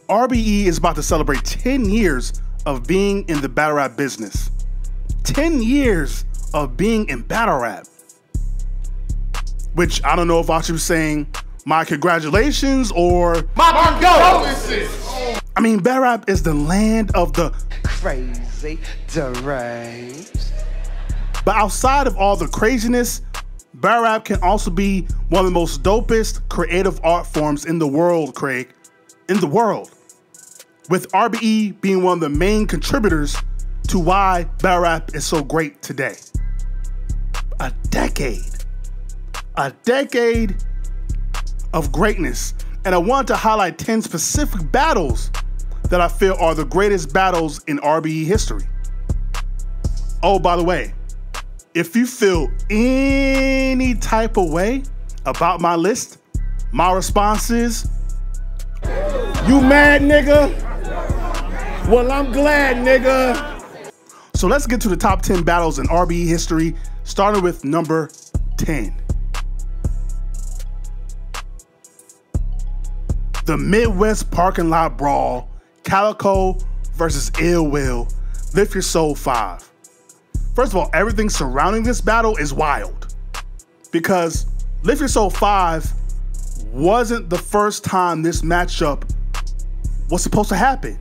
RBE is about to celebrate 10 years of being in the battle rap business. 10 years of being in battle rap. Which I don't know if I should be saying my congratulations or my condolences. I mean, battle rap is the land of the crazy, deranged. But outside of all the craziness, battle rap can also be one of the most dopest creative art forms in the world, Craig. In the world. With RBE being one of the main contributors to why battle rap is so great today. A decade of greatness. And I want to highlight 10 specific battles that I feel are the greatest battles in RBE history. Oh, by the way, if you feel any type of way about my list, my response is, you mad, nigga? Well, I'm glad, nigga. So let's get to the top 10 battles in RBE history, starting with number 10. The Midwest Parking Lot Brawl, Calico versus Ill Will, Lift Your Soul 5. First of all, everything surrounding this battle is wild because Lift Your Soul 5 wasn't the first time this matchup was supposed to happen.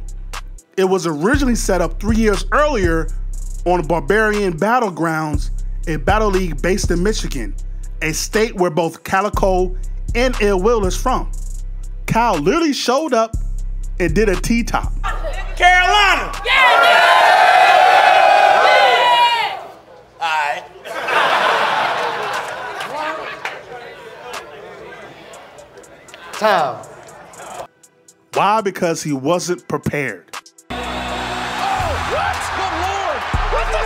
It was originally set up 3 years earlier on Barbarian Battlegrounds, a battle league based in Michigan, a state where both Calico and Ill Will is from. Cal literally showed up and did a T-top. Carolina! Yeah! Alright. Time. Why? Because he wasn't prepared. Oh, what? Good Lord! What the?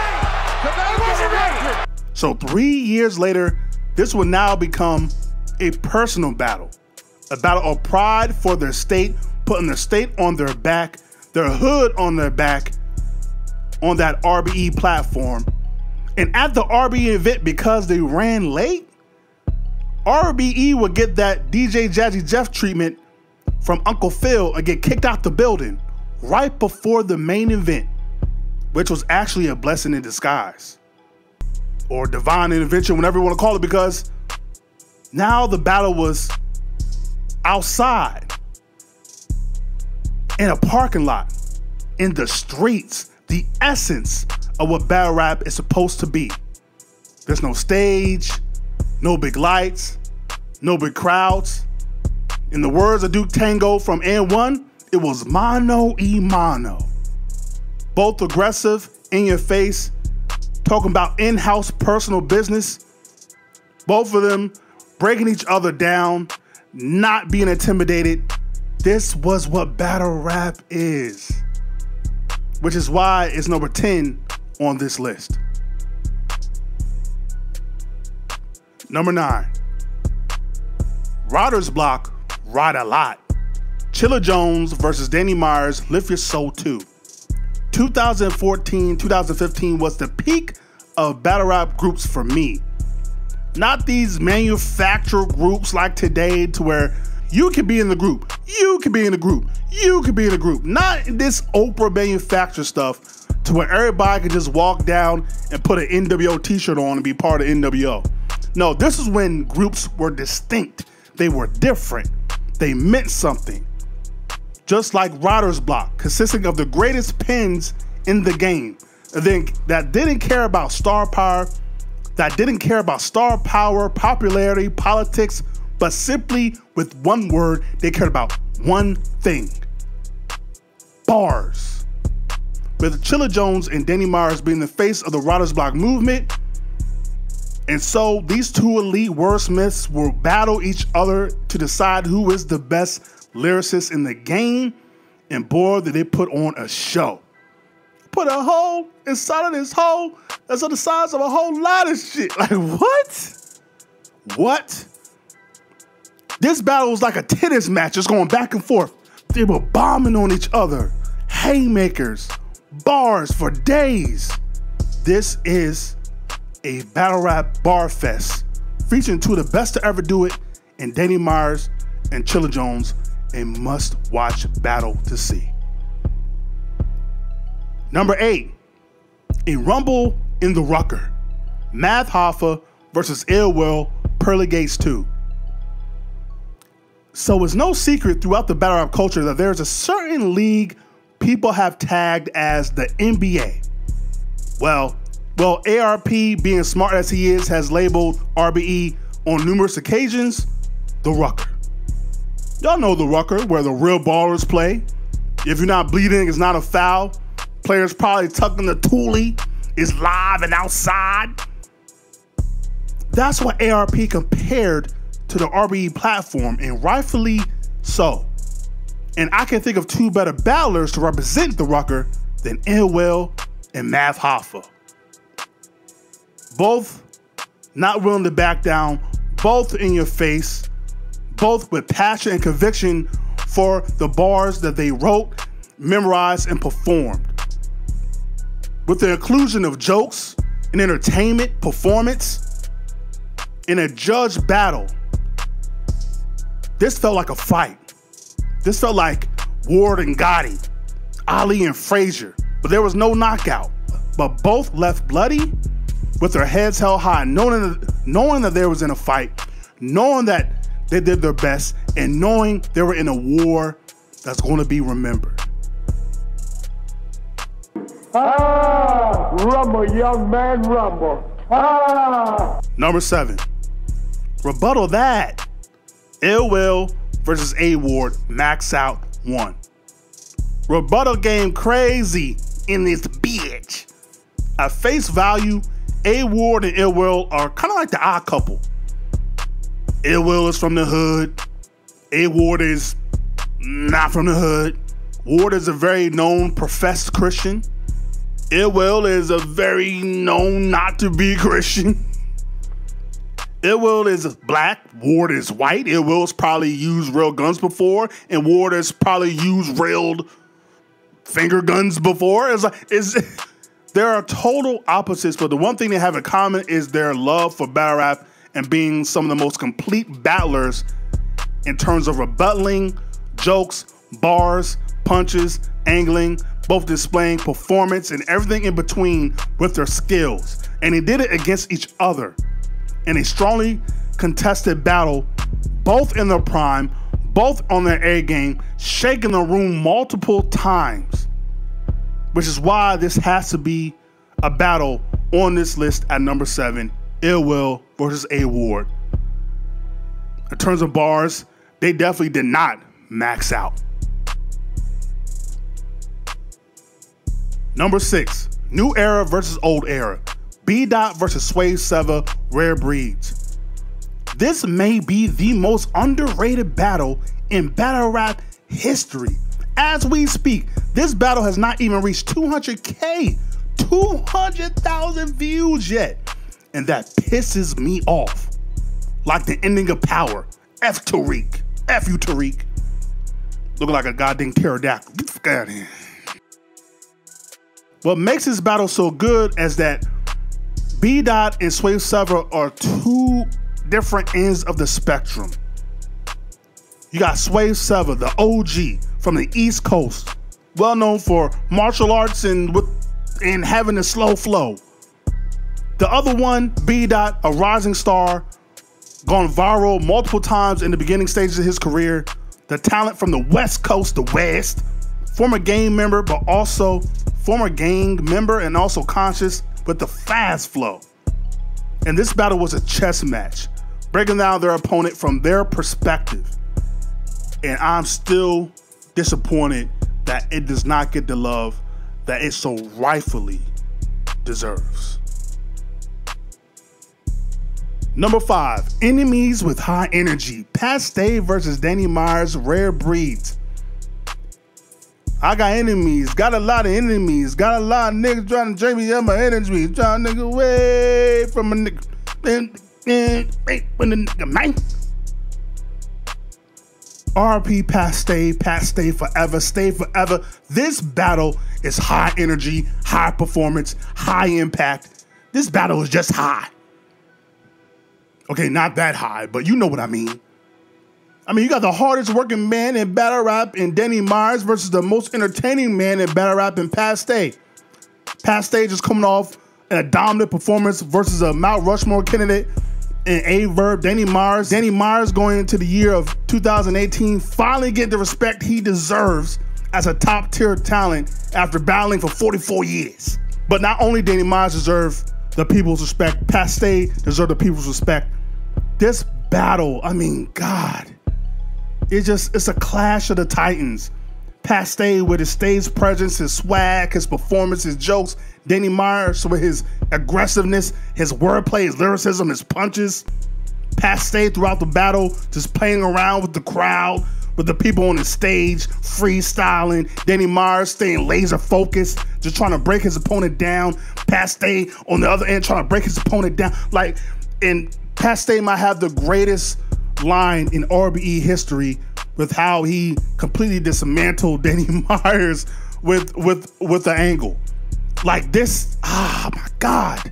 I wasn't ready! So 3 years later, this will now become a personal battle. A battle of pride for their state, putting their state on their back, their hood on their back, on that RBE platform. And at the RBE event, because they ran late, RBE would get that DJ Jazzy Jeff treatment from Uncle Phil and get kicked out the building right before the main event, which was actually a blessing in disguise. Or divine intervention, whatever you want to call it, because now the battle was outside, in a parking lot, in the streets, the essence of what battle rap is supposed to be. There's no stage, no big lights, no big crowds. In the words of Duke Tango from N1, it was mano y mano. Both aggressive, in your face, talking about in-house personal business. Both of them breaking each other down, not being intimidated. This was what battle rap is, which is why it's number 10 on this list. Number 9, Riders Block, Ride a Lot, Chilla Jones versus Danny Myers, Lift Your Soul 2. 2014, 2015 was the peak of battle rap groups for me. Not these manufactured groups like today to where you can be in the group, you can be in the group, you can be in the group. Not this Oprah manufactured stuff to where everybody can just walk down and put an NWO t-shirt on and be part of NWO. No, this is when groups were distinct. They were different. They meant something. Just like Riders Block, consisting of the greatest pins in the game. That didn't care about star power, popularity, politics, but simply with one word, they cared about one thing: bars. With Chilla Jones and Danny Myers being the face of the Riders Block movement. And so these two elite wordsmiths will battle each other to decide who is the best lyricist in the game. And boy, did they put on a show. Put a hole inside of this hole that's on the size of a whole lot of shit. Like, what? What? This battle was like a tennis match, just going back and forth. They were bombing on each other. Haymakers, bars for days. This is a battle rap bar fest featuring two of the best to ever do it in Danny Myers and Chilla Jones a must-watch battle to see. Number 8, a rumble in the Rucker. Math Hoffa versus Ill Will, Pearly Gates 2. So it's no secret throughout the battle rap culture that there's a certain league people have tagged as the NBA. Well, ARP, being smart as he is, has labeled RBE on numerous occasions the Rucker. Y'all know the Rucker, where the real ballers play. If you're not bleeding, it's not a foul. Players probably tucking the toolie, is live and outside. That's what ARP compared to the RBE platform, and rightfully so. And I can think of two better battlers to represent the Rucker than Ill Will and Math Hoffa. Both not willing to back down, both in your face, both with passion and conviction for the bars that they wrote, memorized, and performed. With the inclusion of jokes and entertainment, performance, in a judge battle, this felt like a fight. This felt like Ward and Gotti, Ali and Frazier, but there was no knockout. But both left bloody, with their heads held high, knowing that they was in a fight, knowing that they did their best, and knowing they were in a war that's going to be remembered. Rumble, young man, rumble. Number 7, rebuttal that. Ill Will versus A Ward, Max Out 1. Rebuttal game crazy in this bitch. At face value, A Ward and Ill Will are kind of like the odd couple. Ill Will is from the hood. A Ward is not from the hood. Ward is a very known professed Christian. Ill Will is a very known not to be Christian. Ill Will is black, Ward is white. Ill Will's probably used real guns before, and Ward has probably used railed finger guns before. There are total opposites, but the one thing they have in common is their love for battle rap and being some of the most complete battlers in terms of rebuttaling, jokes, bars, punches, angling, both displaying performance and everything in between with their skills. And they did it against each other in a strongly contested battle, both in their prime, both on their A game, shaking the room multiple times, which is why this has to be a battle on this list at number 7, Ill Will versus A Ward. In terms of bars, they definitely did not max out. Number 6, New Era versus Old Era. B-Dot versus Sway Seva, Rare Breeds. This may be the most underrated battle in battle rap history. As we speak, this battle has not even reached 200K, 200,000 views yet. And that pisses me off. Like the ending of Power. F Tariq. F you, Tariq. Looking like a goddamn pterodactyl. Get the fuck out of here. What makes this battle so good is that B-Dot and Sway Seva are two different ends of the spectrum. You got Sway Seva, the OG from the East Coast, well known for martial arts and having a slow flow. The other one, B-Dot, a rising star, gone viral multiple times in the beginning stages of his career. The talent from the West Coast, the West, former gang member and also conscious with the fast flow. And this battle was a chess match, breaking down their opponent from their perspective. And I'm still disappointed that it does not get the love that it so rightfully deserves. Number 5, Enemies with High Energy. Pat Stay versus Danny Myers, Rare Breeds. I got enemies, got a lot of enemies, got a lot of niggas trying to drain me up my energy, trying to nigga away from a nigga, man. RP Pat Stay forever, stay forever. This battle is high energy, high performance, high impact. This battle is just high. Okay, not that high, but you know what I mean. I mean, you got the hardest working man in battle rap in Danny Myers versus the most entertaining man in battle rap in Paste. Paste just coming off a dominant performance versus a Mount Rushmore candidate in A-Verb, Danny Myers. Danny Myers going into the year of 2018, finally getting the respect he deserves as a top tier talent after battling for 44 years. But not only Danny Myers deserves the people's respect, Paste deserves the people's respect. This battle, I mean, God, it's a clash of the titans. Paste with his stage presence, his swag, his performance, his jokes. Danny Myers with his aggressiveness, his wordplay, his lyricism, his punches. Paste throughout the battle, just playing around with the crowd, with the people on the stage, freestyling. Danny Myers staying laser focused, just trying to break his opponent down. Paste on the other end trying to break his opponent down. And Paste might have the greatest line in RBE history with how he completely dismantled Danny Myers with the angle. Like this, oh my God.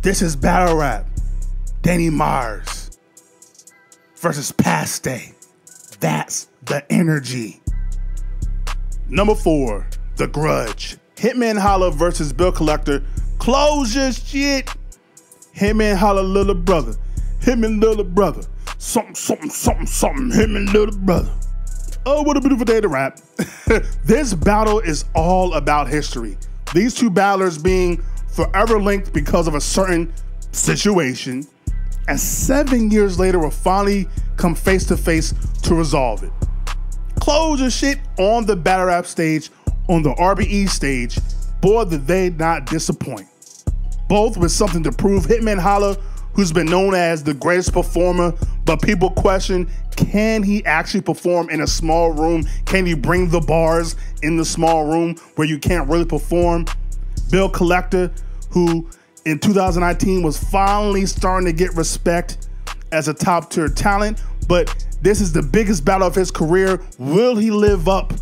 This is battle rap. Danny Myers versus Paste. That's the energy. Number 4, The Grudge. Hitman Holla versus Bill Collector. Close your shit. Hitman Holla, little brother. Hitman, little brother. Something, something, something, something. Hitman, little brother. Oh, what a beautiful day to rap. This battle is all about history. These two battlers being forever linked because of a certain situation. And 7 years later, will finally come face to face to resolve it. Close your shit on the battle rap stage, on the RBE stage. Boy, did they not disappoint. Both with something to prove. Hitman Holla, who's been known as the greatest performer, but people question, can he actually perform in a small room? Can he bring the bars in the small room where you can't really perform? Bill Collector, who in 2019 was finally starting to get respect as a top tier talent, but this is the biggest battle of his career. Will he live up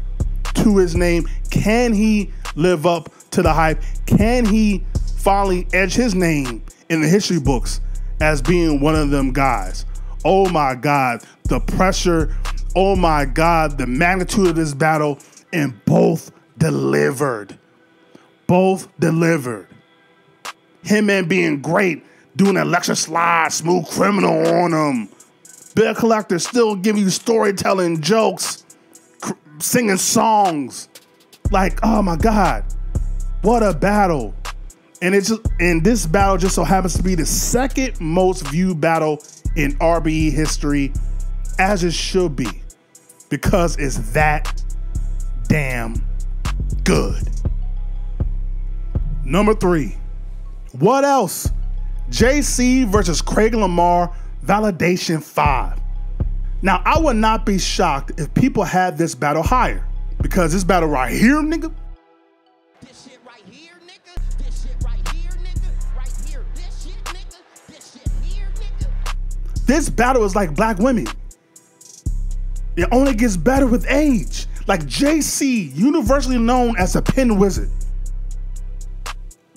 to his name? Can he live up to the hype? Can he finally edge his name in the history books as being one of them guys? Oh my God, the pressure. Oh my God, the magnitude of this battle, and both delivered. Both delivered. Hitman being great, doing an electric slide, Smooth Criminal on him. Bill Collector still giving you storytelling, jokes, singing songs. Like, oh my God, what a battle. And this battle just so happens to be the second most viewed battle in RBE history, as it should be, because it's that damn good. Number 3, what else? JC versus Craig Lamar, Validation 5. Now, I would not be shocked if people had this battle higher, because this battle right here, nigga. This shit right here, nigga. This shit right here, nigga. Right here, this shit, nigga. This shit here, nigga. This battle is like black women. It only gets better with age. Like JC, universally known as a pen wizard.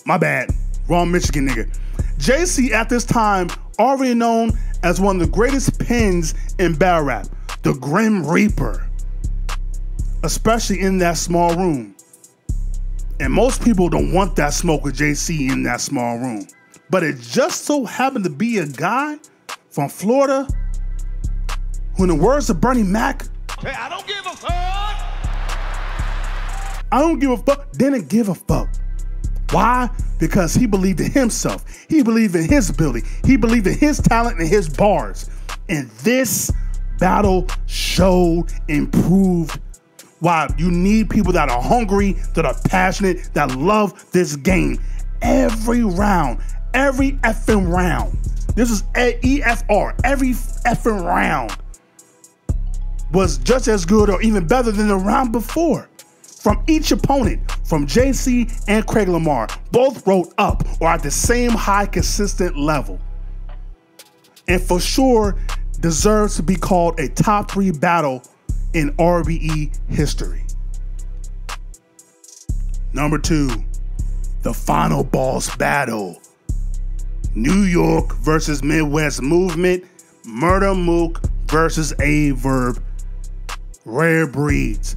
My bad, wrong Michigan nigga. JC at this time already known as one of the greatest pens in battle rap, the Grim Reaper, especially in that small room. And most people don't want that smoke with JC in that small room. But it just so happened to be a guy from Florida who, in the words of Bernie Mac, Hey, I don't give a fuck. I don't give a fuck, didn't give a fuck. Why? Because he believed in himself. He believed in his ability. He believed in his talent and his bars. And this battle showed and proved why you need people that are hungry, that are passionate, that love this game. Every round, every effing round. This is EFR. Every effing round was just as good or even better than the round before. From each opponent, from JC and Craig Lamar, both wrote up or at the same high, consistent level. And for sure, deserves to be called a top 3 battle in RBE history. Number 2, the final boss battle. New York versus Midwest Movement, Murder Mook versus Averb, rare breeds.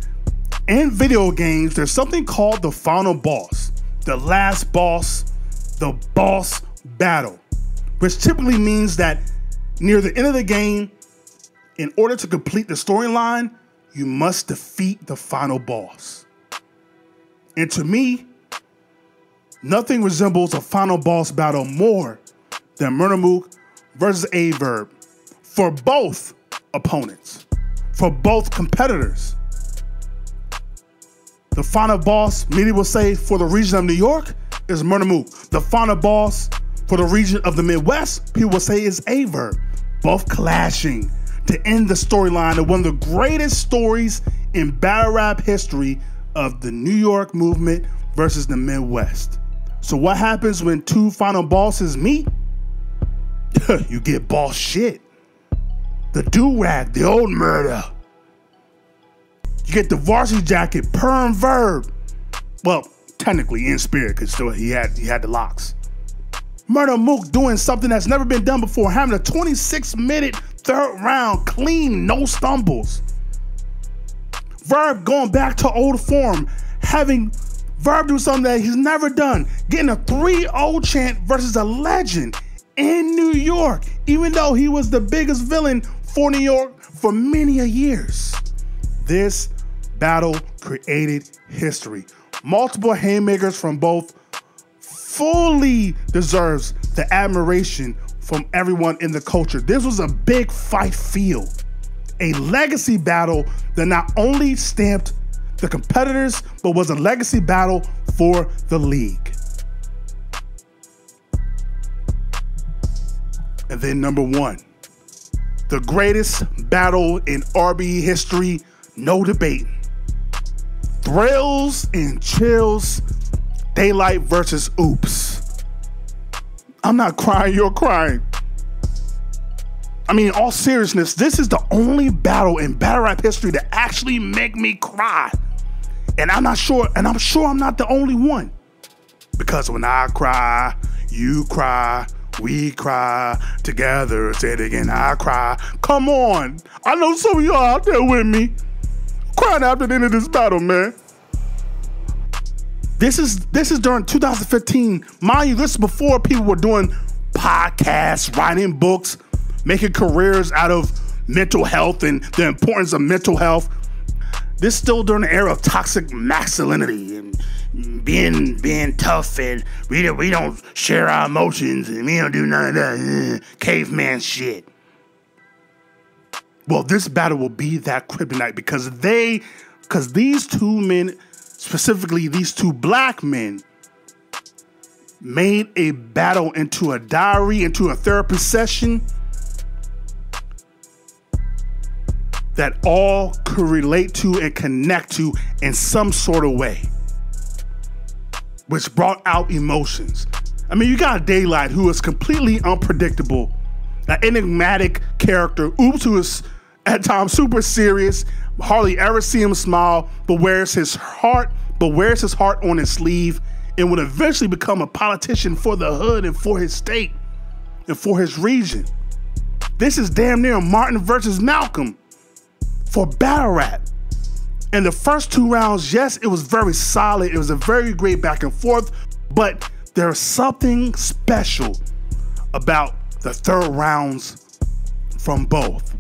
In video games, there's something called the final boss, the last boss, the boss battle, which typically means that near the end of the game, in order to complete the storyline, you must defeat the final boss. And to me, nothing resembles a final boss battle more than Murdermook versus Averb for both opponents, for both competitors. The final boss, many will say, for the region of New York is Murdermook. The final boss for the region of the Midwest, people will say, is Averb. Both clashing to end the storyline of one of the greatest stories in battle rap history of the New York movement versus the Midwest. So what happens when two final bosses meet? You get boss shit. The do-rag, the old murder. You get the varsity jacket, perm verb. Well, technically in spirit, because still he had the locks. Murdermook doing something that's never been done before, having a 26-minute third round clean, no stumbles. Verb going back to old form, having Verb do something that he's never done, getting a 3-0 chant versus a legend in New York, even though he was the biggest villain for New York for many a years. This battle created history. Multiple haymakers from both fully deserves the admiration from everyone in the culture. This was a big fight field, a legacy battle that not only stamped the competitors, but was a legacy battle for the league. And then number one, the greatest battle in RBE history, no debate. Thrills and chills, Daylight versus Oops. I'm not crying, you're crying. I mean, in all seriousness, this is the only battle in battle rap history that actually make me cry. And I'm sure I'm not the only one. Because when I cry, you cry, we cry together. Say it again, I cry. Come on. I know some of y'all out there with me. Crying after the end of this battle, man. This is during 2015. Mind you, this is before people were doing podcasts, writing books, making careers out of mental health and the importance of mental health. This is still during the era of toxic masculinity and being tough, and we don't share our emotions and we don't do none of that caveman shit. Well, this battle will be that kryptonite because these two men, specifically these two black men, made a battle into a diary, into a therapy session that all could relate to and connect to in some sort of way, which brought out emotions. I mean, you got Daylight, who is completely unpredictable, an enigmatic character. Oops, who is at times super serious, hardly ever see him smile, but wears his heart on his sleeve, and would eventually become a politician for the hood and for his state and for his region. This is damn near Martin versus Malcolm for battle rap. And the first two rounds, yes, it was very solid. It was a very great back and forth, but there's something special about the third rounds from both.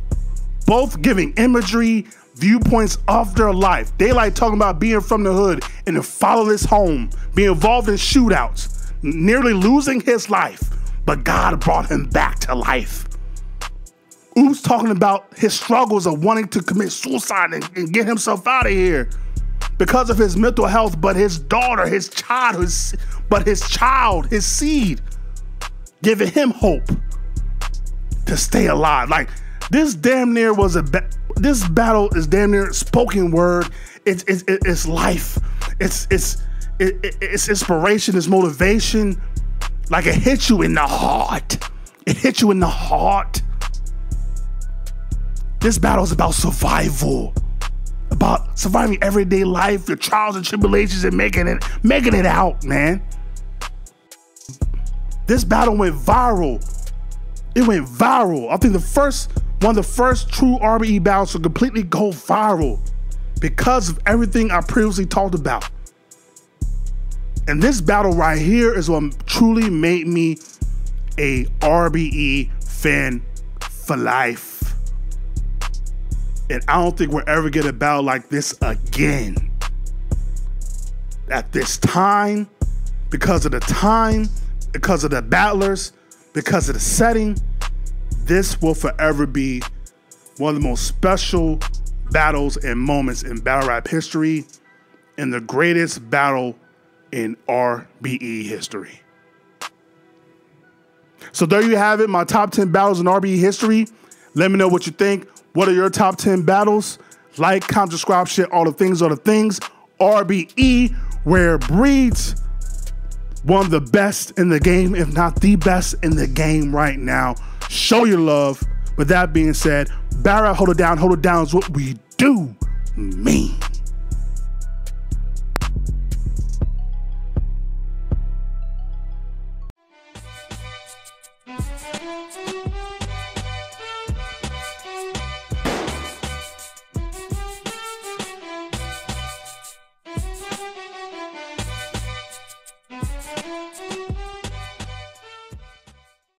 Both giving imagery, viewpoints of their life. Daylight talking about being from the hood in a fatherless home, being involved in shootouts, nearly losing his life, but God brought him back to life. Oops talking about his struggles of wanting to commit suicide and get himself out of here because of his mental health, but his daughter, his child, his seed, giving him hope to stay alive. Like, this damn near was this battle is damn near spoken word. It's life. It's inspiration. It's motivation. Like, it hits you in the heart. It hits you in the heart. This battle is about survival, about surviving everyday life, your trials and tribulations, and making it out, man. This battle went viral. It went viral. I think the One of the first true RBE battles to completely go viral because of everything I previously talked about. And this battle right here is what truly made me a RBE fan for life. And I don't think we'll ever get a battle like this again. At this time, because of the time, because of the battlers, because of the setting, this will forever be one of the most special battles and moments in battle rap history and the greatest battle in RBE history. So there you have it, my top 10 battles in RBE history. Let me know what you think. What are your top 10 battles? Like, comment, subscribe, share, all the things are the things. RBE, where it breeds. One of the best in the game, if not the best in the game right now. Show your love. With that being said, BATTLERAP, hold it down is what we do mean.